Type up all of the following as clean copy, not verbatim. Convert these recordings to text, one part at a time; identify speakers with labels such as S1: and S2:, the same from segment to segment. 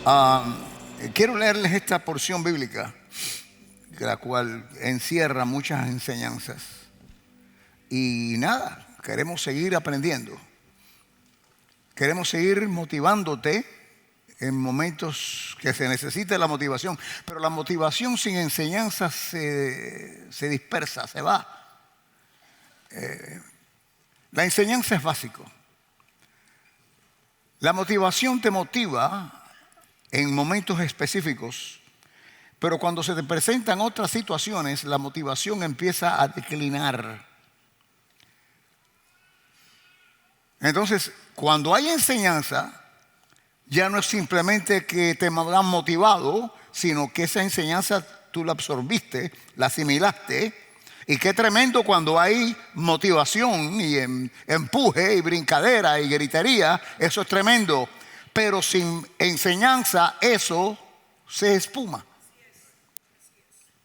S1: Ah, quiero leerles esta porción bíblica, la cual encierra muchas enseñanzas. Y nada, queremos seguir aprendiendo. Queremos seguir motivándote en momentos que se necesite la motivación. Pero la motivación sin enseñanza se dispersa, se va. La enseñanza es básico. La motivación te motiva en momentos específicos, pero cuando se te presentan otras situaciones, la motivación empieza a declinar. Entonces, cuando hay enseñanza, ya no es simplemente que te han motivado, sino que esa enseñanza tú la absorbiste, la asimilaste. Y qué tremendo cuando hay motivación y empuje y brincadera y gritería, eso es tremendo. Pero sin enseñanza eso se espuma.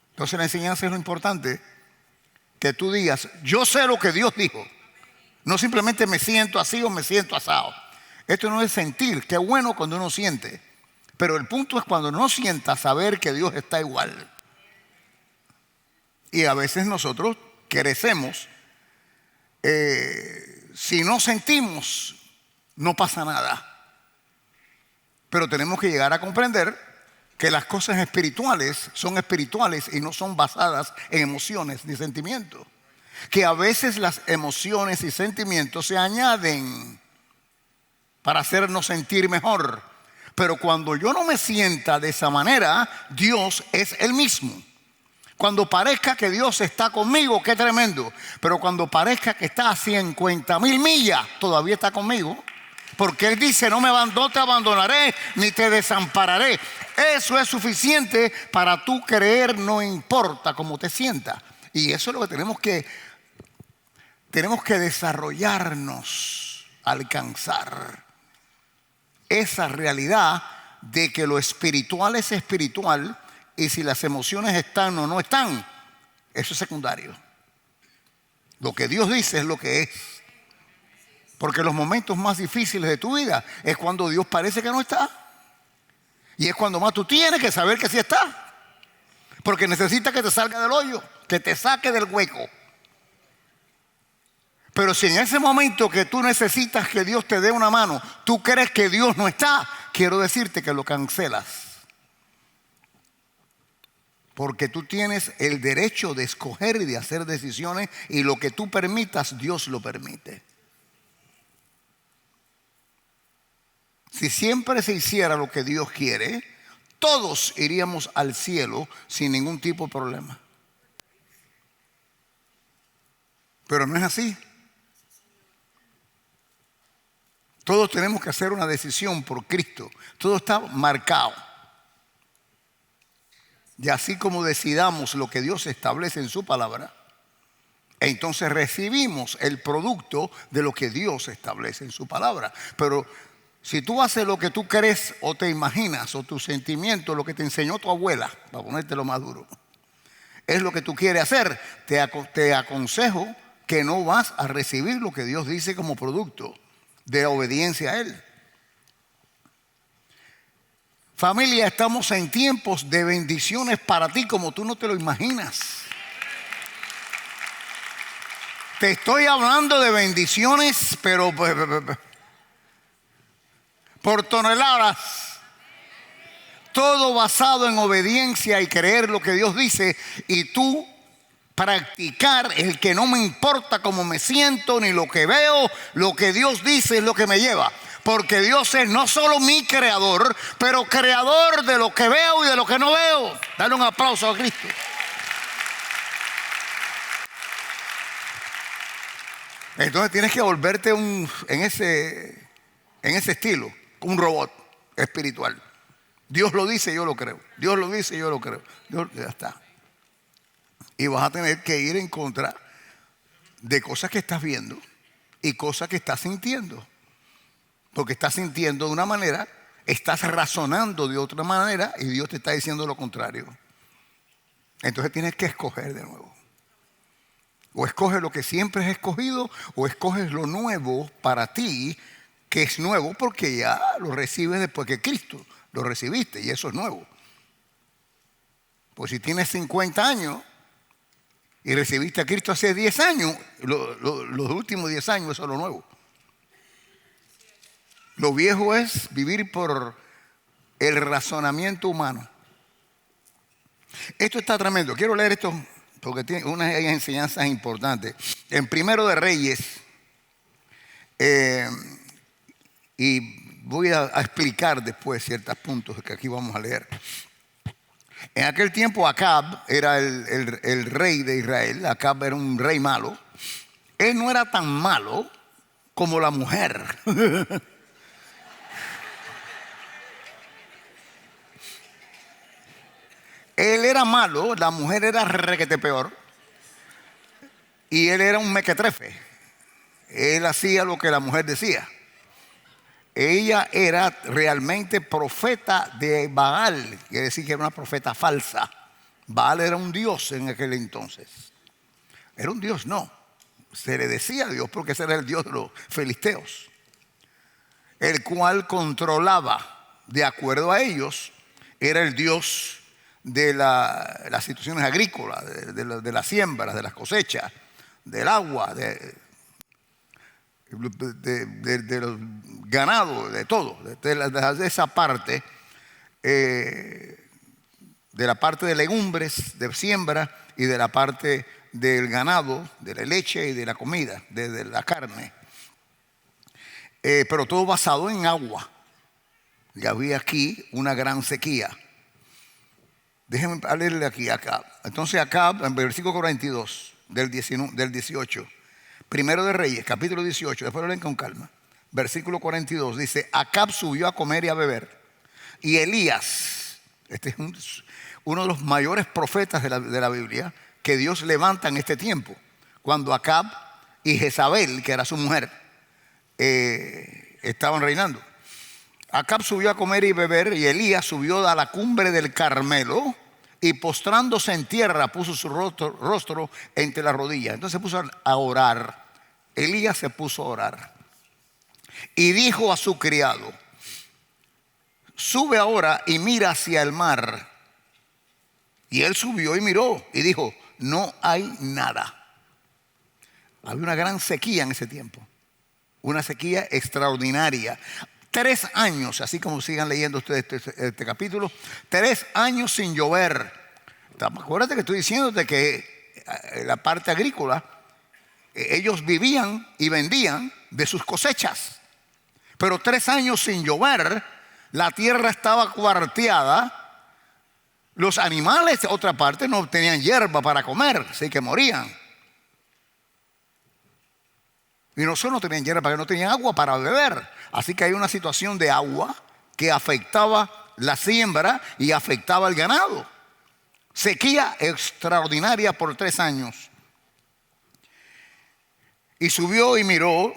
S1: Entonces la enseñanza es lo importante, que tú digas, yo sé lo que Dios dijo. No simplemente me siento así o me siento asado. Esto no es sentir, qué bueno cuando uno siente. Pero el punto es cuando no sientas saber que Dios está igual. Y a veces nosotros crecemos. Si no sentimos, no pasa nada. Pero tenemos que llegar a comprender que las cosas espirituales son espirituales y no son basadas en emociones ni sentimientos. Que a veces las emociones y sentimientos se añaden para hacernos sentir mejor. Pero cuando yo no me sienta de esa manera, Dios es el mismo. Cuando parezca que Dios está conmigo, qué tremendo. Pero cuando parezca que está a 50,000 millas, todavía está conmigo. Porque Él dice, no te abandonaré ni te desampararé. Eso es suficiente para tú creer, no importa cómo te sientas. Y eso es lo que tenemos que desarrollarnos, alcanzar. Esa realidad de que lo espiritual es espiritual y si las emociones están o no están, eso es secundario. Lo que Dios dice es lo que es. Porque los momentos más difíciles de tu vida es cuando Dios parece que no está. Y es cuando más tú tienes que saber que sí está. Porque necesita que te salga del hoyo, que te saque del hueco. Pero si en ese momento que tú necesitas que Dios te dé una mano, tú crees que Dios no está, quiero decirte que lo cancelas. Porque tú tienes el derecho de escoger y de hacer decisiones y lo que tú permitas, Dios lo permite. Si siempre se hiciera lo que Dios quiere, todos iríamos al cielo sin ningún tipo de problema. Pero no es así. Todos tenemos que hacer una decisión por Cristo. Todo está marcado. Y así como decidamos lo que Dios establece en su palabra, entonces recibimos el producto de lo que Dios establece en su palabra. Pero si tú haces lo que tú crees o te imaginas o tu sentimiento, lo que te enseñó tu abuela, para ponértelo más duro, es lo que tú quieres hacer, te aconsejo que no vas a recibir lo que Dios dice como producto de obediencia a Él. Familia, estamos en tiempos de bendiciones para ti como tú no te lo imaginas. Te estoy hablando de bendiciones, pero por toneladas. Todo basado en obediencia y creer lo que Dios dice y tú practicar el que no me importa cómo me siento ni lo que veo, lo que Dios dice es lo que me lleva. Porque Dios es no solo mi creador, pero creador de lo que veo y de lo que no veo. Dale un aplauso a Cristo. Entonces tienes que volverte en ese estilo, un robot espiritual. Dios lo dice, yo lo creo. Dios lo dice, yo lo creo. Ya está. Y vas a tener que ir en contra de cosas que estás viendo y cosas que estás sintiendo. Porque estás sintiendo de una manera, estás razonando de otra manera y Dios te está diciendo lo contrario. Entonces tienes que escoger de nuevo. O escoges lo que siempre has escogido o escoges lo nuevo para ti, que es nuevo porque ya lo recibes después que Cristo lo recibiste y eso es nuevo. Pues si tienes 50 años y recibiste a Cristo hace 10 años, los últimos 10 años, eso es lo nuevo. Lo viejo es vivir por el razonamiento humano. Esto está tremendo. Quiero leer esto porque tiene unas enseñanzas importantes. En Primero de Reyes, y voy a explicar después ciertos puntos que aquí vamos a leer. En aquel tiempo Acab era el rey de Israel. Acab era un rey malo. Él no era tan malo como la mujer. Él era malo, la mujer era requete peor. Y él era un mequetrefe. Él hacía lo que la mujer decía. Ella era realmente profeta de Baal, quiere decir que era una profeta falsa. Baal era un dios en aquel entonces. Era un dios, no. Se le decía Dios porque ese era el dios de los filisteos, el cual controlaba, de acuerdo a ellos, era el dios de las situaciones agrícolas, de las siembras, de las cosechas, del agua, de los ganados, de todo, de esa parte, de la parte de legumbres, de siembra, y de la parte del ganado, de la leche y de la comida, de la carne. Pero todo basado en agua. Y había aquí una gran sequía. Déjenme leerle aquí a Acab. Entonces Acab, en versículo 42 del 18, Primero de Reyes, capítulo 18, después lo leen con calma. Versículo 42 dice: Acab subió a comer y a beber. Y Elías, este es uno de los mayores profetas de la Biblia, que Dios levanta en este tiempo, cuando Acab y Jezabel, que era su mujer, estaban reinando. Acab subió a comer y beber, y Elías subió a la cumbre del Carmelo y postrándose en tierra puso su rostro entre las rodillas. Entonces se puso a orar. Elías se puso a orar y dijo a su criado: sube ahora y mira hacia el mar. Y él subió y miró y dijo: no hay nada. Había una gran sequía en ese tiempo, una sequía extraordinaria. 3 años, así como sigan leyendo ustedes este capítulo, 3 años sin llover. Acuérdate que estoy diciéndote que la parte agrícola, ellos vivían y vendían de sus cosechas. Pero 3 años sin llover, la tierra estaba cuarteada. Los animales, de otra parte, no tenían hierba para comer, así que morían. Y no solo tenían hierba, porque no tenían agua para beber. Así que hay una situación de agua que afectaba la siembra y afectaba el ganado. Sequía extraordinaria por 3 años. Y subió y miró.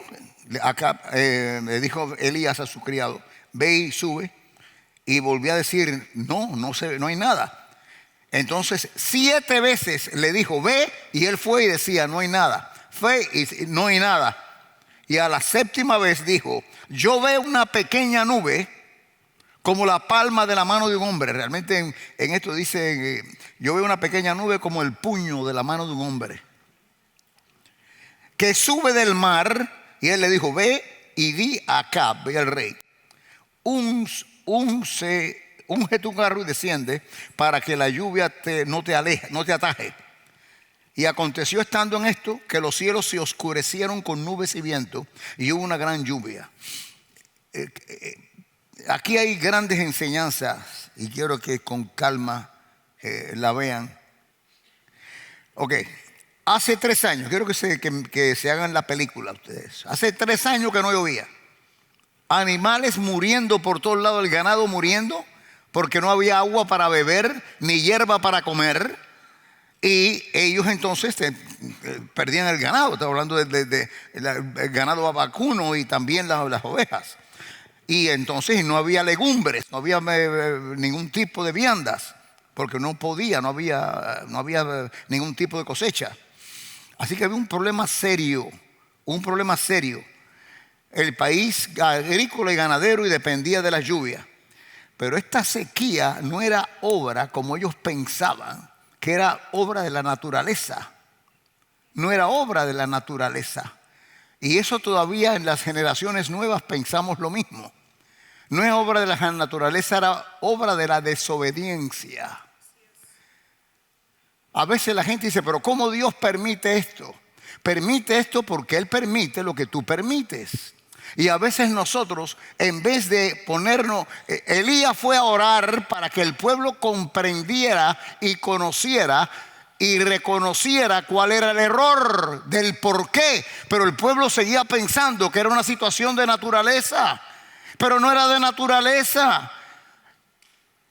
S1: Acá le dijo Elías a su criado: ve y sube. Y volvió a decir: no hay nada. Entonces 7 veces le dijo: ve, y él fue y decía: no hay nada. Fue y no hay nada. Y a la 7ª vez dijo: yo veo una pequeña nube como la palma de la mano de un hombre. Realmente en esto dice: yo veo una pequeña nube como el puño de la mano de un hombre, que sube del mar. Y él le dijo: ve y di a Acab, ve al rey, unge tu carro y desciende, para que la lluvia no te ataje. Y aconteció, estando en esto, que los cielos se oscurecieron con nubes y viento, y hubo una gran lluvia. Aquí hay grandes enseñanzas y quiero que con calma la vean. Ok, hace 3 años, quiero que se hagan la película ustedes. Hace 3 años que no llovía. Animales muriendo por todos lados, el ganado muriendo, porque no había agua para beber, ni hierba para comer. Y ellos entonces perdían el ganado. Estaba hablando del ganado vacuno y también las ovejas. Y entonces no había legumbres, no había ningún tipo de viandas, porque no había ningún tipo de cosecha. Así que había un problema serio. El país agrícola y ganadero, y dependía de la lluvia. Pero esta sequía no era obra como ellos pensaban, que era obra de la naturaleza. No era obra de la naturaleza. Y eso todavía en las generaciones nuevas pensamos lo mismo. No es obra de la naturaleza, era obra de la desobediencia. A veces la gente dice, pero ¿cómo Dios permite esto? Permite esto porque Él permite lo que tú permites. Y a veces nosotros, en vez de ponernos, Elías fue a orar para que el pueblo comprendiera y conociera y reconociera cuál era el error del por qué. Pero el pueblo seguía pensando que era una situación de naturaleza, pero no era de naturaleza.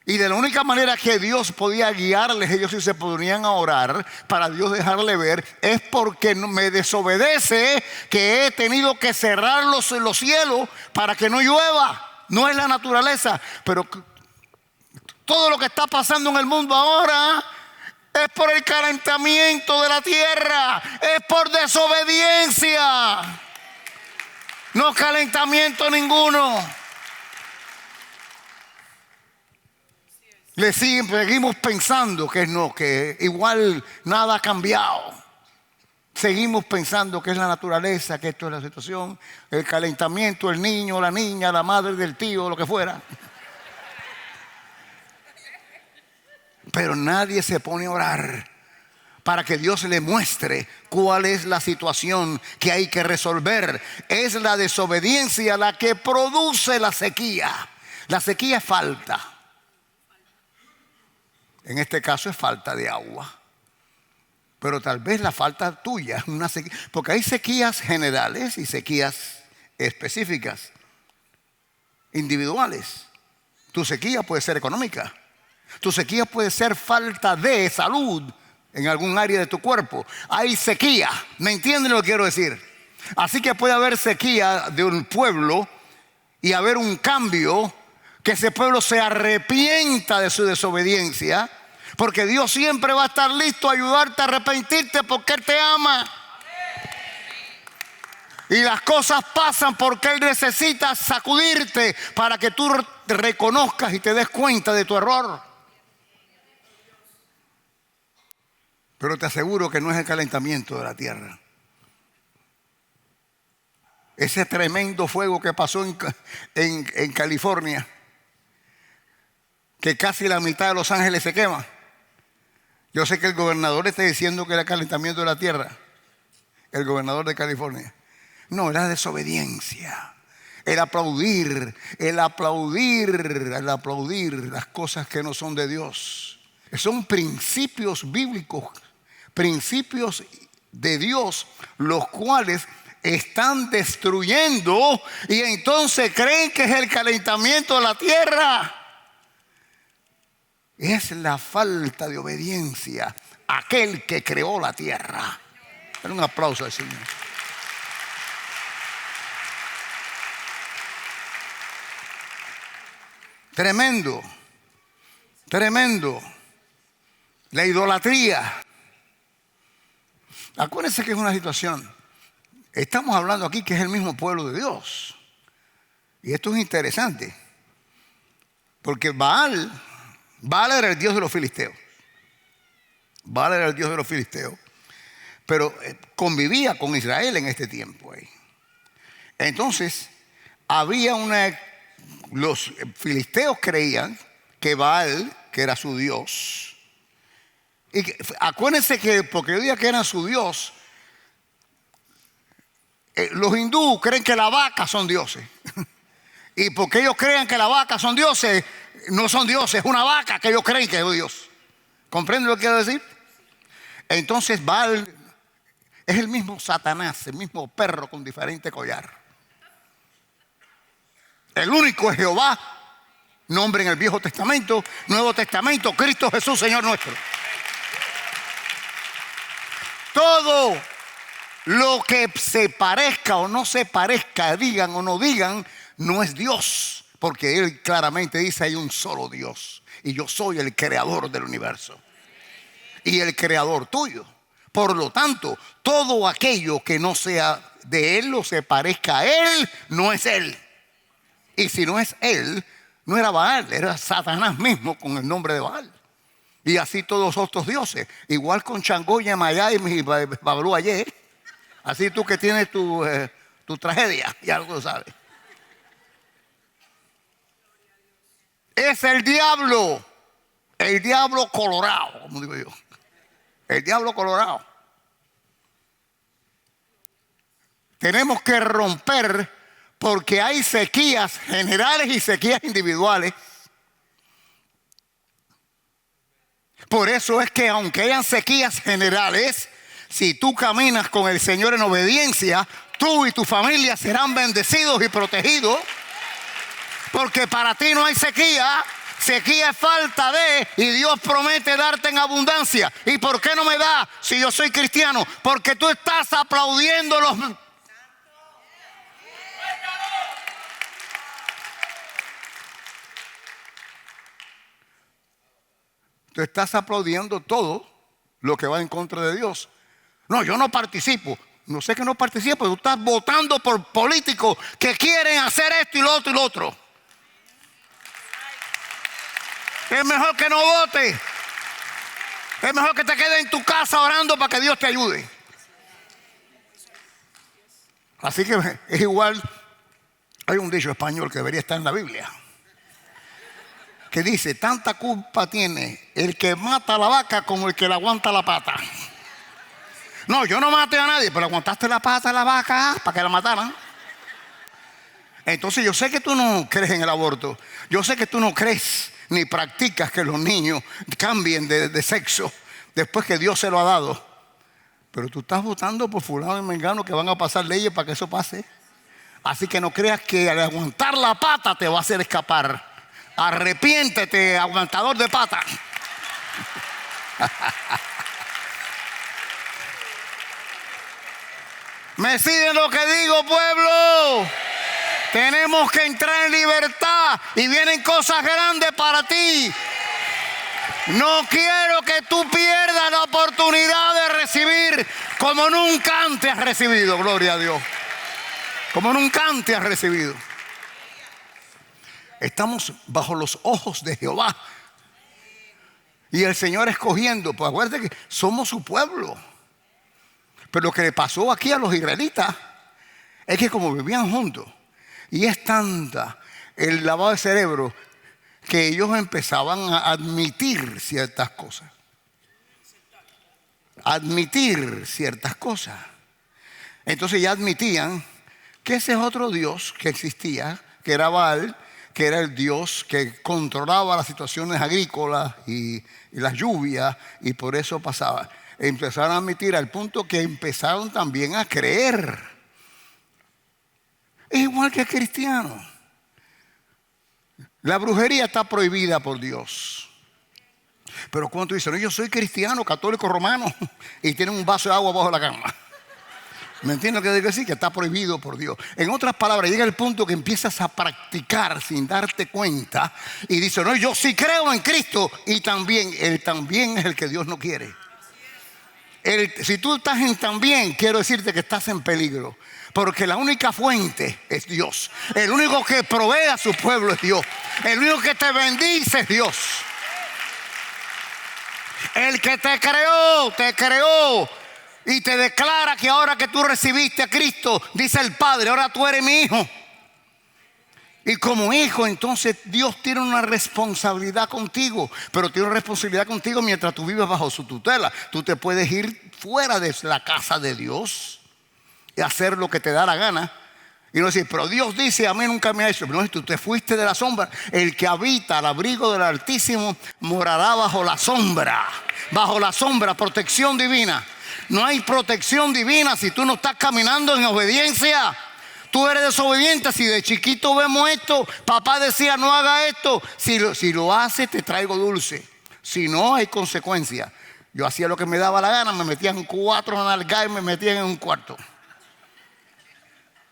S1: Y de la única manera que Dios podía guiarles, ellos sí se ponían a orar para Dios dejarle ver, es porque me desobedece que he tenido que cerrar los cielos para que no llueva. No es la naturaleza. Pero todo lo que está pasando en el mundo ahora es por el calentamiento de la tierra, es por desobediencia. No calentamiento ninguno. Seguimos pensando que no, que igual nada ha cambiado. Seguimos pensando que es la naturaleza, que esto es la situación, el calentamiento, el niño, la niña, la madre del tío, lo que fuera. Pero nadie se pone a orar para que Dios le muestre cuál es la situación que hay que resolver. Es la desobediencia la que produce la sequía. La sequía es falta. En este caso es falta de agua. Pero tal vez la falta tuya es una sequía. Porque hay sequías generales y sequías específicas, individuales. Tu sequía puede ser económica. Tu sequía puede ser falta de salud en algún área de tu cuerpo. Hay sequía. ¿Me entienden lo que quiero decir? Así que puede haber sequía de un pueblo y haber un cambio, que ese pueblo se arrepienta de su desobediencia, porque Dios siempre va a estar listo a ayudarte a arrepentirte porque Él te ama. Y las cosas pasan porque Él necesita sacudirte para que tú te reconozcas y te des cuenta de tu error. Pero te aseguro que no es el calentamiento de la tierra. Ese tremendo fuego que pasó en California, que casi la mitad de Los Ángeles se quema. Yo sé que el gobernador está diciendo que era calentamiento de la tierra. El gobernador de California. No, era desobediencia. El aplaudir las cosas que no son de Dios. Son principios bíblicos, principios de Dios, los cuales están destruyendo y entonces creen que es el calentamiento de la tierra. Es la falta de obediencia a aquel que creó la tierra. Dale un aplauso al Señor. Tremendo, tremendo. La idolatría. Acuérdense que es una situación. Estamos hablando aquí que es el mismo pueblo de Dios. Y esto es interesante. Porque Baal era el dios de los filisteos. Baal era el dios de los filisteos. Pero convivía con Israel en este tiempo. Entonces, los filisteos creían que Baal, que era su dios. Y acuérdense que, porque yo diga que era su dios, los hindúes creen que las vacas son dioses. Y porque ellos creen que las vacas son dioses, no son dioses, es una vaca que ellos creen que es Dios. ¿Comprenden lo que quiero decir? Entonces Baal es el mismo Satanás, el mismo perro con diferente collar. El único es Jehová, nombre en el Viejo Testamento, Nuevo Testamento, Cristo Jesús, Señor nuestro. Todo lo que se parezca o no se parezca, digan o no digan, no es Dios. Porque Él claramente dice, hay un solo Dios. Y yo soy el creador del universo. Y el creador tuyo. Por lo tanto, todo aquello que no sea de Él o se parezca a Él, no es Él. Y si no es Él, No era Baal, era Satanás mismo con el nombre de Baal. Y así todos los otros dioses. Igual con Changó, Yemayá y Babalú ayer. Así tú que tienes tu tragedia, ya lo sabes. Es el diablo colorado, como digo yo. El diablo colorado. Tenemos que romper porque hay sequías generales y sequías individuales. Por eso es que aunque hayan sequías generales, si tú caminas con el Señor en obediencia, tú y tu familia serán bendecidos y protegidos. Porque para ti no hay sequía. Sequía es falta de, y Dios promete darte en abundancia. ¿Y por qué no me da si yo soy cristiano? Porque tú estás aplaudiendo los... Tú estás aplaudiendo todo lo que va en contra de Dios. No, yo no participo. No sé que no participo. Tú estás votando por políticos que quieren hacer esto y lo otro y lo otro. Es mejor que no votes. Es mejor que te quedes en tu casa orando para que Dios te ayude. Así que es igual. Hay un dicho español que debería estar en la Biblia, que dice: tanta culpa tiene el que mata a la vaca como el que le aguanta la pata. No, yo no maté a nadie, pero aguantaste la pata a la vaca para que la mataran. Entonces yo sé que tú no crees en el aborto. Yo sé que tú no crees ni practicas que los niños cambien de sexo después que Dios se lo ha dado. Pero tú estás votando por fulano y mengano que van a pasar leyes para que eso pase. Así que no creas que al aguantar la pata te va a hacer escapar. Arrepiéntete, aguantador de pata. ¿Me siguen lo que digo, pueblo? Tenemos que entrar en libertad y vienen cosas grandes para ti. No quiero que tú pierdas la oportunidad de recibir como nunca antes has recibido, gloria a Dios. Como nunca antes has recibido. Estamos bajo los ojos de Jehová. Y el Señor escogiendo, pues acuérdate que somos su pueblo. Pero lo que le pasó aquí a los israelitas es que como vivían juntos, y es tanta el lavado de cerebro que ellos empezaban a admitir ciertas cosas. Admitir ciertas cosas. Entonces ya admitían que ese es otro Dios que existía, que era Baal, que era el Dios que controlaba las situaciones agrícolas y las lluvias, y por eso pasaba. Empezaron a admitir al punto que empezaron también a creer. Es igual que cristianos. La brujería está prohibida por Dios. Pero cuando dicen: no, yo soy cristiano, católico, romano, y tienen un vaso de agua bajo la cama. ¿Me entiendes lo que digo? Decir que está prohibido por Dios. En otras palabras, llega el punto que empiezas a practicar sin darte cuenta y dices: no, yo sí creo en Cristo, y también, Él también es el que Dios no quiere. Si tú estás en también, quiero decirte que estás en peligro. Porque la única fuente es Dios. El único que provee a su pueblo es Dios. El único que te bendice es Dios. El que te creó y te declara que ahora que tú recibiste a Cristo, dice el Padre: ahora tú eres mi hijo. Y como hijo, entonces Dios tiene una responsabilidad contigo. Pero tiene una responsabilidad contigo mientras tú vives bajo su tutela. Tú te puedes ir fuera de la casa de Dios y hacer lo que te da la gana. Y no decir: pero Dios dice, a mí nunca me ha hecho. No, tú te fuiste de la sombra. El que habita al abrigo del Altísimo morará bajo la sombra. Bajo la sombra, protección divina. No hay protección divina si tú no estás caminando en obediencia. Tú eres desobediente. Si de chiquito vemos esto, papá decía: no haga esto. Si lo haces, te traigo dulce. Si no, hay consecuencias. Yo hacía lo que me daba la gana. Me metían 4 nalgas y me metían en un cuarto.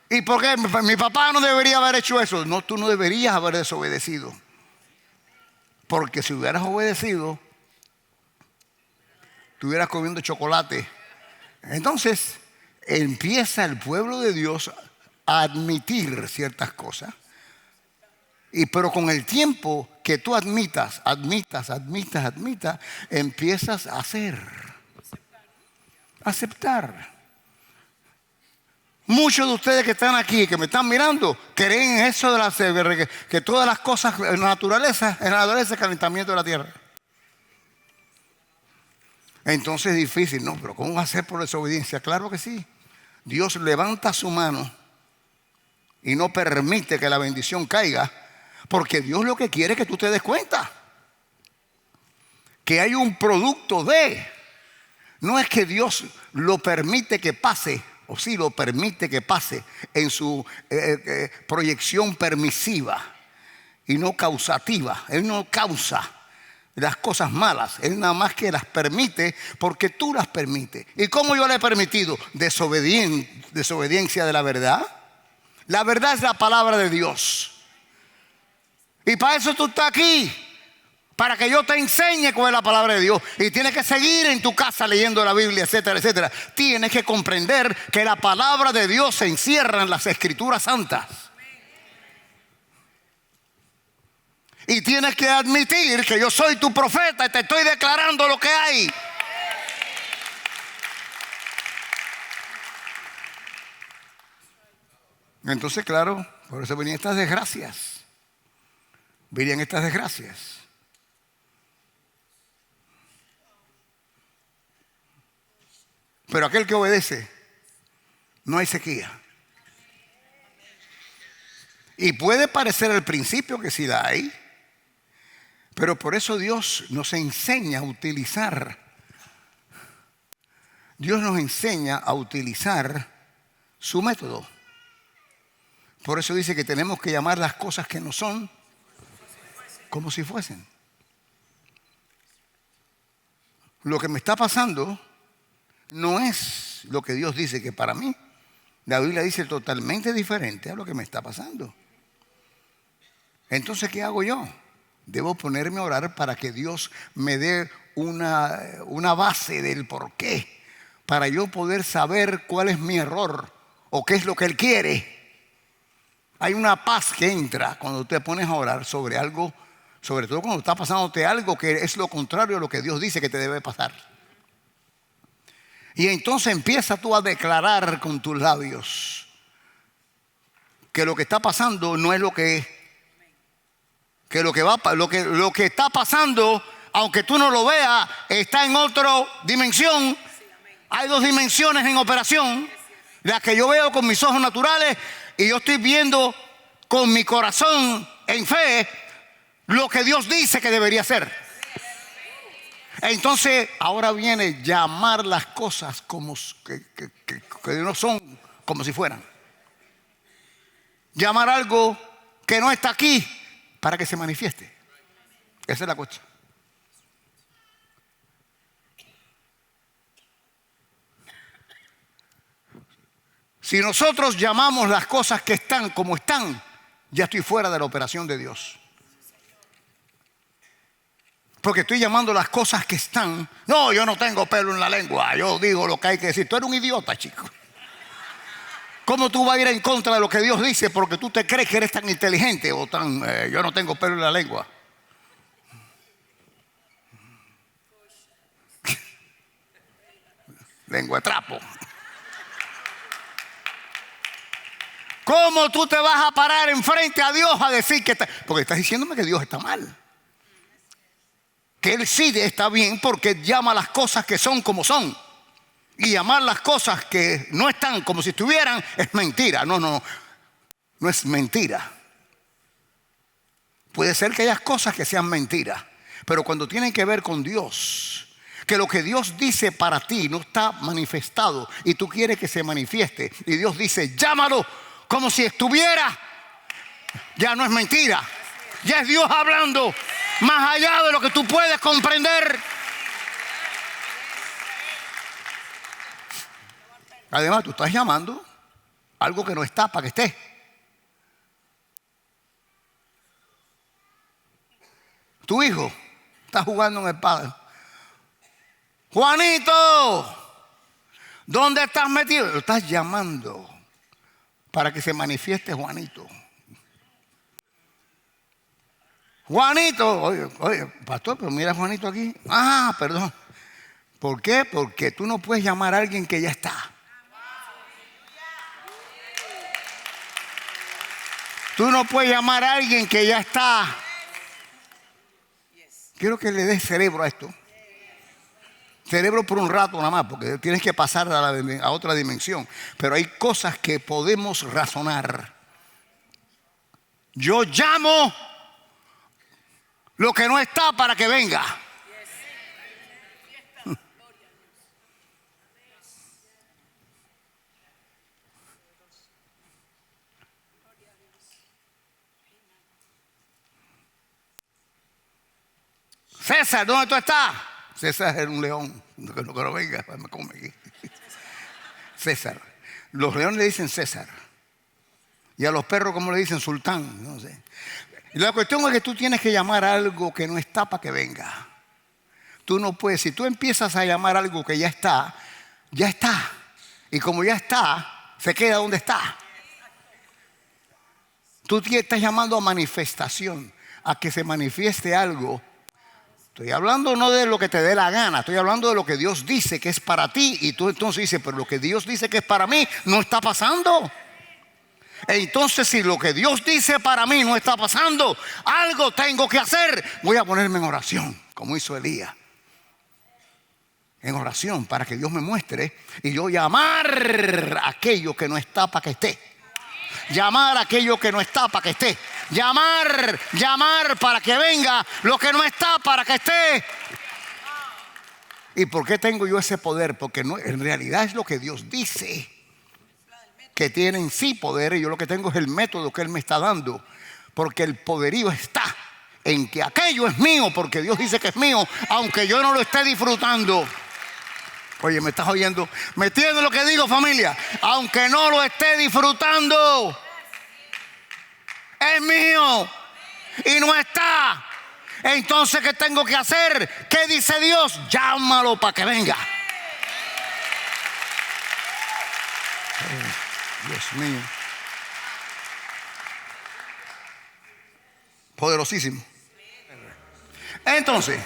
S1: ¿Y por qué? Mi papá no debería haber hecho eso. No, tú no deberías haber desobedecido. Porque si hubieras obedecido, estuvieras comiendo chocolate. Entonces empieza el pueblo de Dios a admitir ciertas cosas. Pero con el tiempo que tú admitas, empiezas a hacer, aceptar. Muchos de ustedes que están aquí, que me están mirando, creen en eso que todas las cosas en la naturaleza es calentamiento de la tierra. Entonces es difícil, ¿no? Pero ¿cómo va a ser por desobediencia? Claro que sí. Dios levanta su mano y no permite que la bendición caiga, porque Dios lo que quiere es que tú te des cuenta que hay un producto de. No es que Dios lo permite que pase, o sí lo permite que pase en su proyección permisiva y no causativa. Él no causa las cosas malas, Él nada más que las permite porque tú las permites. ¿Y cómo yo le he permitido? Desobediencia de la verdad. La verdad es la palabra de Dios. Y para eso tú estás aquí, para que yo te enseñe cuál es la palabra de Dios. Y tienes que seguir en tu casa leyendo la Biblia, etcétera, etcétera. Tienes que comprender que la palabra de Dios se encierra en las Escrituras Santas. Y tienes que admitir que yo soy tu profeta y te estoy declarando lo que hay. Entonces, claro, por eso venían estas desgracias. Venían estas desgracias. Pero aquel que obedece, no hay sequía. Y puede parecer al principio que sí la hay, pero por eso Dios nos enseña a utilizar. Dios nos enseña a utilizar su método. Por eso dice que tenemos que llamar las cosas que no son como si fuesen. Lo que me está pasando no es lo que Dios dice que para mí. La Biblia dice totalmente diferente a lo que me está pasando. Entonces, ¿qué hago yo? Debo ponerme a orar para que Dios me dé una base del por qué, para yo poder saber cuál es mi error o qué es lo que Él quiere. Hay una paz que entra cuando te pones a orar sobre algo, sobre todo cuando está pasándote algo que es lo contrario a lo que Dios dice que te debe pasar. Y entonces empieza tú a declarar con tus labios que lo que está pasando no es lo que es. Que lo que está pasando, aunque tú no lo veas, está en otra dimensión. Hay dos dimensiones en operación. La que yo veo con mis ojos naturales y yo estoy viendo con mi corazón en fe lo que Dios dice que debería ser. Entonces ahora viene llamar las cosas como que no son, como si fueran. Llamar algo que no está aquí para que se manifieste. Esa es la cosa. Si nosotros llamamos las cosas que están como están, ya estoy fuera de la operación de Dios. Porque estoy llamando las cosas que están. No, yo no tengo pelo en la lengua. Yo digo lo que hay que decir. Tú eres un idiota, chico. ¿Cómo tú vas a ir en contra de lo que Dios dice porque tú te crees que eres tan inteligente o tan... yo no tengo pelo en la lengua? Lengua de trapo. ¿Cómo tú te vas a parar enfrente a Dios a decir que está? Porque estás diciéndome que Dios está mal. Que Él sí está bien porque llama las cosas que son como son. Y llamar las cosas que no están como si estuvieran es mentira. No es mentira. Puede ser que haya cosas que sean mentiras, pero cuando tienen que ver con Dios, que lo que Dios dice para ti no está manifestado y tú quieres que se manifieste y Dios dice llámalo como si estuviera, ya no es mentira, ya es Dios hablando más allá de lo que tú puedes comprender. Además, tú estás llamando algo que no está para que esté. Tu hijo está jugando en el padre. Juanito, ¿dónde estás metido? Lo estás llamando para que se manifieste Juanito. Juanito, oye, pastor, pero mira a Juanito aquí. Ah, perdón. ¿Por qué? Porque tú no puedes llamar a alguien que ya está. Tú no puedes llamar a alguien que ya está. Quiero que le des cerebro a esto. Cerebro por un rato nada más, porque tienes que pasar a otra dimensión. Pero hay cosas que podemos razonar. Yo llamo lo que no está para que venga. César, ¿dónde tú estás? César es un león. Que no venga, me come aquí. César. Los leones le dicen César. Y a los perros, ¿cómo le dicen? Sultán. No sé. Y la cuestión es que tú tienes que llamar a algo que no está para que venga. Tú no puedes. Si tú empiezas a llamar a algo que ya está, ya está. Y como ya está, se queda donde está. Tú estás llamando a manifestación, a que se manifieste algo. Estoy hablando no de lo que te dé la gana, estoy hablando de lo que Dios dice que es para ti. Y tú entonces dices, pero lo que Dios dice que es para mí no está pasando. Entonces, si lo que Dios dice para mí no está pasando, algo tengo que hacer. Voy a ponerme en oración, como hizo Elías. En oración para que Dios me muestre y yo llamar aquello que no está para que esté. Llamar aquello que no está para que esté. Llamar para que venga lo que no está para que esté. ¿Y por qué tengo yo ese poder? Porque no, en realidad es lo que Dios dice que tiene en sí poder, y yo lo que tengo es el método que Él me está dando. Porque el poderío está en que aquello es mío, porque Dios dice que es mío, aunque yo no lo esté disfrutando. Oye, ¿me estás oyendo? ¿Me entiendes lo que digo, familia? Aunque no lo esté disfrutando, es mío y no está. Entonces, ¿qué tengo que hacer? ¿Qué dice Dios? Llámalo para que venga. Dios mío. Poderosísimo. Entonces,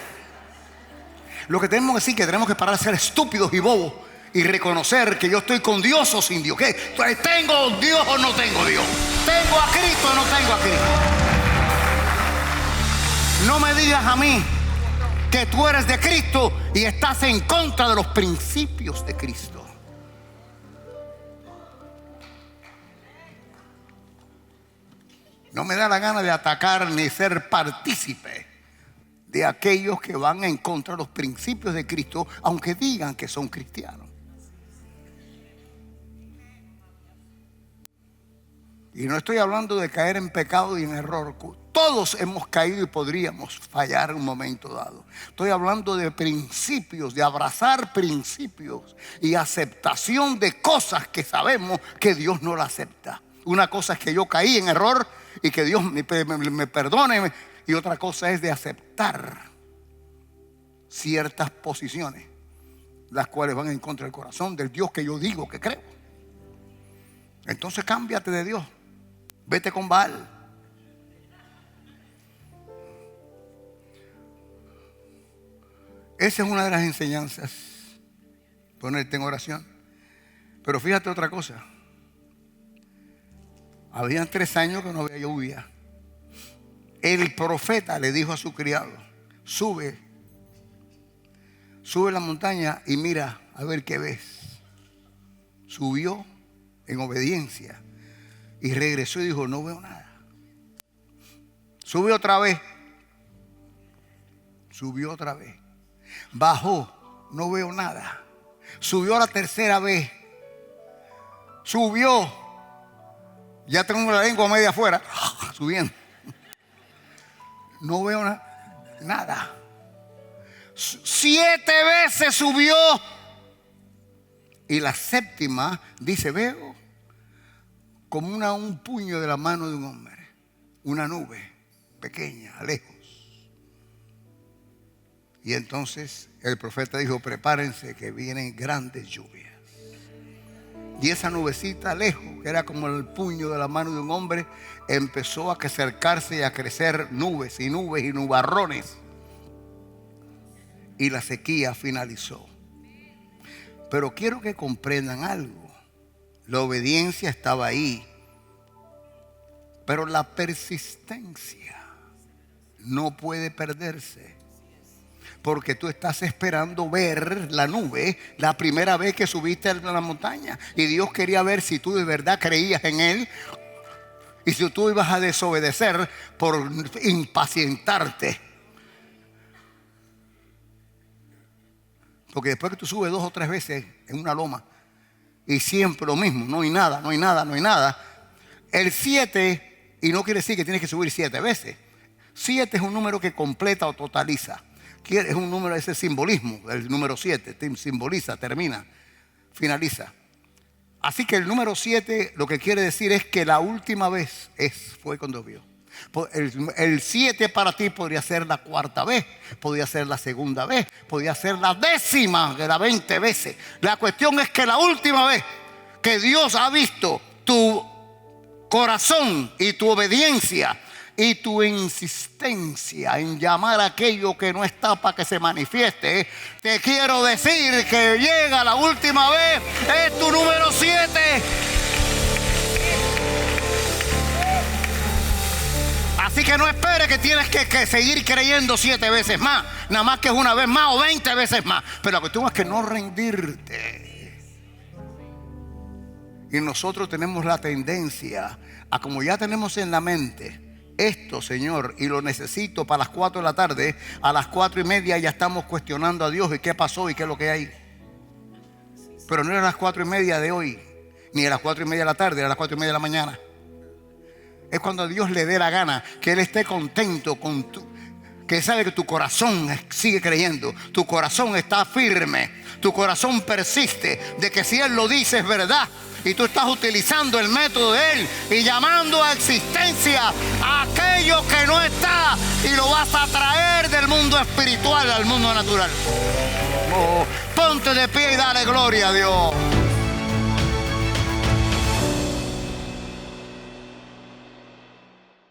S1: lo que tenemos que decir es que tenemos que parar de ser estúpidos y bobos y reconocer que yo estoy con Dios o sin Dios. ¿Qué? ¿Tengo Dios o no tengo Dios? ¿Tengo a Cristo o no tengo a Cristo? No me digas a mí que tú eres de Cristo y estás en contra de los principios de Cristo. No me da la gana de atacar ni ser partícipe de aquellos que van en contra de los principios de Cristo, aunque digan que son cristianos. Y no estoy hablando de caer en pecado y en error. Todos hemos caído y podríamos fallar en un momento dado. Estoy hablando de principios, de abrazar principios y aceptación de cosas que sabemos que Dios no la acepta. Una cosa es que yo caí en error y que Dios me perdone. Y otra cosa es de aceptar ciertas posiciones, las cuales van en contra del corazón del Dios que yo digo que creo. Entonces cámbiate de Dios. Vete con Baal. Esa es una de las enseñanzas. Ponerte en oración. Pero fíjate otra cosa. Habían 3 años que no había lluvia. El profeta le dijo a su criado: sube la montaña y mira a ver qué ves. Subió en obediencia y regresó y dijo: no veo nada. Subió otra vez. Bajó, no veo nada. Subió la tercera vez. Subió. Ya tengo la lengua media afuera. Subiendo. No veo nada. 7 veces subió. Y la séptima dice: veo como un puño de la mano de un hombre. Una nube pequeña, lejos. Y entonces el profeta dijo: prepárense que vienen grandes lluvias. Y esa nubecita lejos, que era como el puño de la mano de un hombre, empezó a acercarse y a crecer nubes y nubes y nubarrones. Y la sequía finalizó. Pero quiero que comprendan algo. La obediencia estaba ahí, pero la persistencia no puede perderse. Porque tú estás esperando ver la nube la primera vez que subiste a la montaña. Y Dios quería ver si tú de verdad creías en Él. Y si tú ibas a desobedecer por impacientarte. Porque después que tú subes 2 o 3 veces en una loma y siempre lo mismo, no hay nada, no hay nada, no hay nada. El 7, y no quiere decir que tienes que subir 7 veces. 7 es un número que completa o totaliza. Es un número, ese simbolismo, el número 7, simboliza, termina, finaliza. Así que el número 7 lo que quiere decir es que la última vez fue cuando vio. El 7 para ti podría ser la 4ª vez, podría ser la 2ª vez, podría ser la 10ª de las 20 veces. La cuestión es que la última vez que Dios ha visto tu corazón y tu obediencia y tu insistencia en llamar a aquello que no está para que se manifieste, te quiero decir que llega la última vez, es tu número 7. Así que no esperes que tienes que seguir creyendo 7 veces más, nada más que es una vez más o 20 veces más. Pero la cuestión es que no rendirte. Y nosotros tenemos la tendencia a, como ya tenemos en la mente esto, Señor, y lo necesito para las 4 de la tarde, a las 4:30 ya estamos cuestionando a Dios y qué pasó y qué es lo que hay. Pero no era las 4:30 de hoy, ni a las 4:30 de la tarde, era a las 4:30 de la mañana. Es cuando a Dios le dé la gana, que Él esté contento con tu, que sabe que tu corazón sigue creyendo, tu corazón está firme, tu corazón persiste, de que si Él lo dice es verdad. Y tú estás utilizando el método de Él y llamando a existencia a aquello que no está, y lo vas a traer del mundo espiritual al mundo natural. Oh, ponte de pie y dale gloria a Dios.